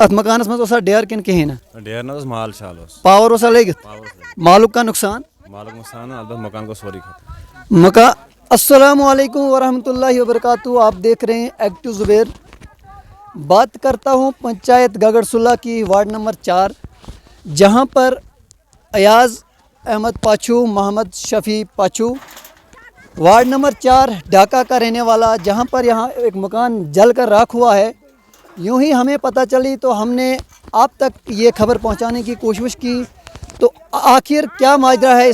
ات مکانس مز اوسا ڈیر کن کہین ڈیر نہ مال شال پاور اوسا لگت مالک کا نقصان مالک نقصان البتہ مکان کو سوری ختم السلام علیکم ورحمۃ اللہ وبرکاتہ. آپ دیکھ رہے ہیں ایکٹیو زبیر. بات کرتا ہوں پنچایت گگڑ سلہ کی وارڈ نمبر 4 جہاں پر ایاز احمد پاچو محمد شفیع پاچو وارڈ نمبر 4 ڈھاکہ کا رہنے والا, جہاں پر یہاں ایک مکان جل کر راکھ ہوا ہے. یوں ہی ہمیں پتہ چلی تو ہم نے آپ تک یہ خبر پہنچانے کی کوشش کی. تو آخر کیا ماجرا ہے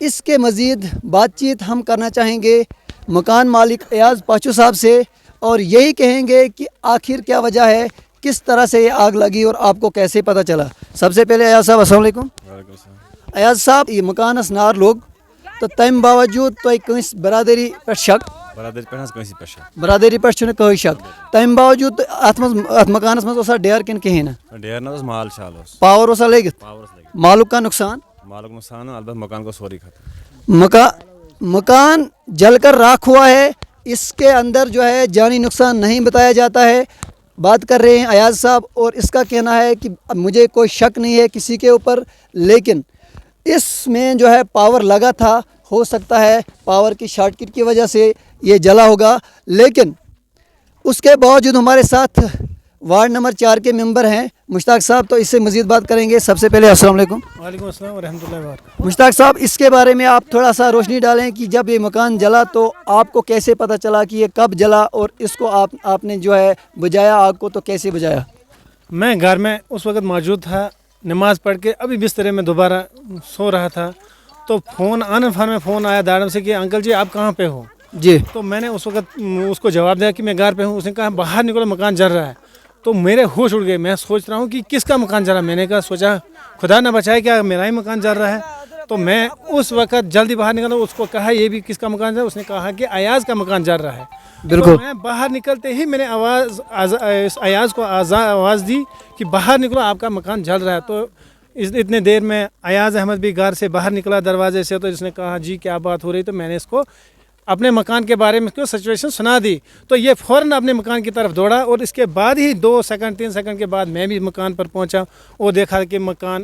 اس کے مزید بات چیت ہم کرنا چاہیں گے مکان مالک ایاز پاچو صاحب سے, اور یہی کہیں گے کہ آخر کیا وجہ ہے, کس طرح سے یہ آگ لگی اور آپ کو کیسے پتہ چلا. سب سے پہلے ایاز صاحب السلام علیکم. وعلیکم السلام. ایاز صاحب یہ مکانس نار لوگ تو تمہ باوجود تہ کنس برادری پہ شک برادری پہ کنسی پہ شک برادری پہ کوئی شک تمہ باوجود ات مکانس مز اوسا ڈیر کن کہین ڈیر نہ مال شال پاور اوسا لگت پاور لگی مالک کا نقصان مالک نقصان البتہ مکان کو سوری ختم مکان جل کر راکھ ہوا ہے. اس کے اندر جو ہے جانی نقصان نہیں بتایا جاتا ہے. بات کر رہے ہیں ایاز صاحب اور اس کا کہنا ہے کہ مجھے کوئی شک نہیں ہے کسی کے اوپر, لیکن اس میں جو ہے پاور لگا تھا, ہو سکتا ہے پاور کی شارٹ کٹ کی وجہ سے یہ جلا ہوگا. لیکن اس کے باوجود ہمارے ساتھ وارڈ نمبر 4 کے ممبر ہیں مشتاق صاحب, تو اس سے مزید بات کریں گے. سب سے پہلے السلام علیکم. وعلیکم السلام ورحمۃ اللہ وبرکاتہ. مشتاق صاحب اس کے بارے میں آپ تھوڑا سا روشنی ڈالیں کہ جب یہ مکان جلا تو آپ کو کیسے پتہ چلا کہ یہ کب جلا, اور اس کو آپ نے جو ہے بجھایا آگ کو, تو کیسے بجھایا؟ میں گھر میں اس وقت موجود تھا, نماز پڑھ کے ابھی بسترے میں دوبارہ سو رہا تھا, تو آن فون میں فون آیا داڑم سے کہ انکل جی آپ کہاں پہ ہو. جی. تو میں نے اس وقت اس کو جواب دیا کہ میں گھر پہ ہوں. اس نے کہا باہر نکلو مکان جل رہا ہے. تو میرے ہوش اڑ گئے, میں سوچ رہا ہوں کہ کس کا مکان جل رہا ہے. میں نے کہا سوچا خدا نہ بچائے کیا میرا ہی مکان جل رہا ہے. تو میں اس وقت جلدی باہر نکلا, اس کو کہا یہ بھی کس کا مکان جل رہا ہے. اس نے کہا کہ ایاز کا مکان جل رہا ہے. بالکل. تو میں باہر نکلتے ہی میں نے ایاز کو آواز دی کہ باہر نکلو آپ کا مکان جل رہا ہے. تو اتنے دیر میں ایاز احمد بھی گھر سے باہر نکلا دروازے سے, تو اس نے کہا جی کیا بات ہو رہی. تو میں نے اس کو اپنے مکان کے بارے میں سچویشن سنا دی. تو یہ فوراً اپنے مکان کی طرف دوڑا, اور اس کے بعد ہی 2 سیکنڈ 3 سیکنڈ کے بعد میں بھی مکان پر پہنچا اور دیکھا کہ مکان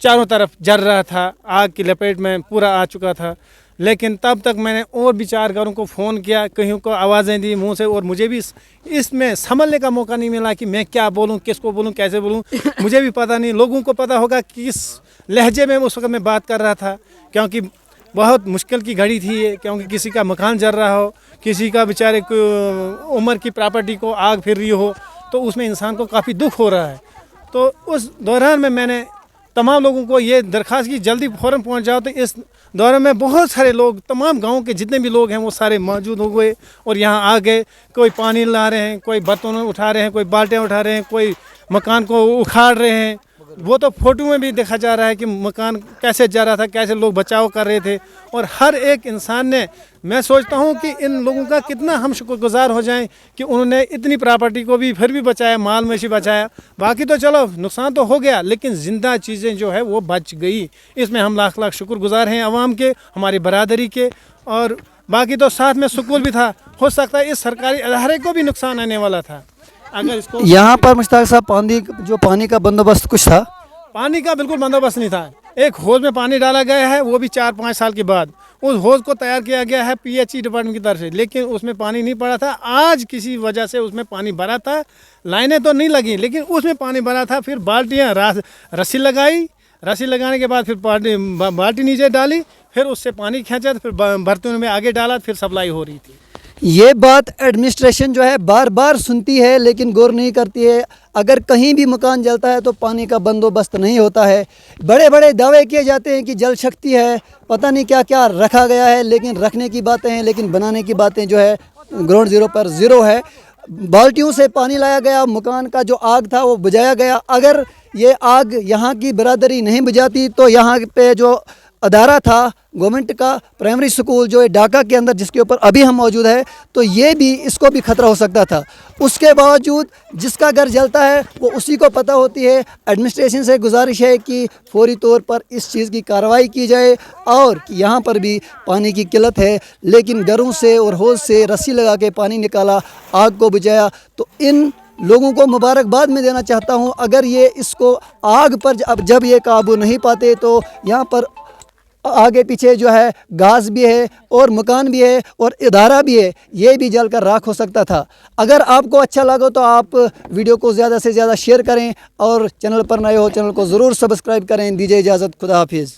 چاروں طرف جل رہا تھا, آگ کی لپیٹ میں پورا آ چکا تھا. لیکن تب تک میں نے اور بھی 4 گھروں کو فون کیا, کہیں کو آوازیں دی منہ سے, اور مجھے بھی اس میں سنبھلنے کا موقع نہیں ملا کہ میں کیا بولوں, کس کو بولوں, کیسے بولوں. مجھے بھی پتہ نہیں, لوگوں کو پتہ ہوگا کس لہجے میں اس وقت میں بات کر رہا تھا, کیونکہ بہت مشکل کی گھڑی تھی یہ, کیونکہ کسی کا مکان جل رہا ہو, کسی کا بیچارے عمر کی پراپرٹی کو آگ پھر رہی ہو, تو اس میں انسان کو کافی دکھ ہو رہا ہے. تو اس دوران میں نے تمام لوگوں کو یہ درخواست کی جلدی فوراً پہنچ جاؤ. تو اس دوران میں بہت سارے لوگ, تمام گاؤں کے جتنے بھی لوگ ہیں وہ سارے موجود ہو گئے اور یہاں آ گئے. کوئی پانی لا رہے ہیں, کوئی برتن اٹھا رہے ہیں, کوئی بالٹیاں اٹھا رہے ہیں, کوئی مکان کو اکھاڑ رہے ہیں. وہ تو فوٹو میں بھی دیکھا جا رہا ہے کہ مکان کیسے جا رہا تھا, کیسے لوگ بچاؤ کر رہے تھے. اور ہر ایک انسان نے, میں سوچتا ہوں کہ ان لوگوں کا کتنا ہم شکر گزار ہو جائیں کہ انہوں نے اتنی پراپرٹی کو بھی پھر بھی بچایا, مال مویشی بچایا. باقی تو چلو نقصان تو ہو گیا, لیکن زندہ چیزیں جو ہے وہ بچ گئی. اس میں ہم لاکھ لاکھ شکر گزار ہیں عوام کے, ہماری برادری کے. اور باقی تو ساتھ میں سکول بھی تھا. ہو سکتا ہے اس سرکاری ادارے کو بھی نقصان آنے والا تھا. اگر اس کو یہاں پر مشتاق صاحب پانی کا بندوبست کچھ تھا؟ پانی کا بالکل بندوبست نہیں تھا. ایک ہوز میں پانی ڈالا گیا ہے, وہ بھی 4-5 سال کے بعد. اس ہوز کو تیار کیا گیا ہے PHE ڈپارٹمنٹ کی طرف سے, لیکن اس میں پانی نہیں پڑا تھا. آج کسی وجہ سے اس میں پانی بھرا تھا, لائنیں تو نہیں لگیں لیکن اس میں پانی بھرا تھا. پھر بالٹیاں رسی لگائی, رسی لگانے کے بعد پھر بالٹی نیچے ڈالی, پھر اس سے پانی کھینچا, پھر برتنوں میں آگے ڈالا, پھر سپلائی ہو رہی تھی. یہ بات ایڈمنسٹریشن جو ہے بار بار سنتی ہے لیکن غور نہیں کرتی ہے. اگر کہیں بھی مکان جلتا ہے تو پانی کا بندوبست نہیں ہوتا ہے. بڑے بڑے دعوے کیے جاتے ہیں کہ جل شکتی ہے, پتہ نہیں کیا کیا رکھا گیا ہے, لیکن رکھنے کی باتیں ہیں لیکن بنانے کی باتیں جو ہے گراؤنڈ زیرو پر زیرو ہے. بالٹیوں سے پانی لایا گیا, مکان کا جو آگ تھا وہ بجھایا گیا. اگر یہ آگ یہاں کی برادری نہیں بجھاتی تو یہاں پہ جو ادارہ تھا گورنمنٹ کا پرائمری سکول جو ہے ڈھاکہ کے اندر, جس کے اوپر ابھی ہم موجود ہے, تو یہ بھی اس کو بھی خطرہ ہو سکتا تھا. اس کے باوجود جس کا گھر جلتا ہے وہ اسی کو پتہ ہوتی ہے. ایڈمنسٹریشن سے گزارش ہے کہ فوری طور پر اس چیز کی کارروائی کی جائے, اور یہاں پر بھی پانی کی قلت ہے لیکن گھروں سے اور حوض سے رسی لگا کے پانی نکالا, آگ کو بجھایا. تو ان لوگوں کو مبارکباد میں دینا چاہتا ہوں. اگر یہ اس کو آگ پر جب یہ قابو نہیں پاتے تو یہاں پر آگے پیچھے جو ہے گھاس بھی ہے اور مکان بھی ہے اور ادارہ بھی ہے, یہ بھی جل کر راکھ ہو سکتا تھا. اگر آپ کو اچھا لگا تو آپ ویڈیو کو زیادہ سے زیادہ شیئر کریں, اور چینل پر نئے ہو چینل کو ضرور سبسکرائب کریں. دیجیے اجازت, خدا حافظ.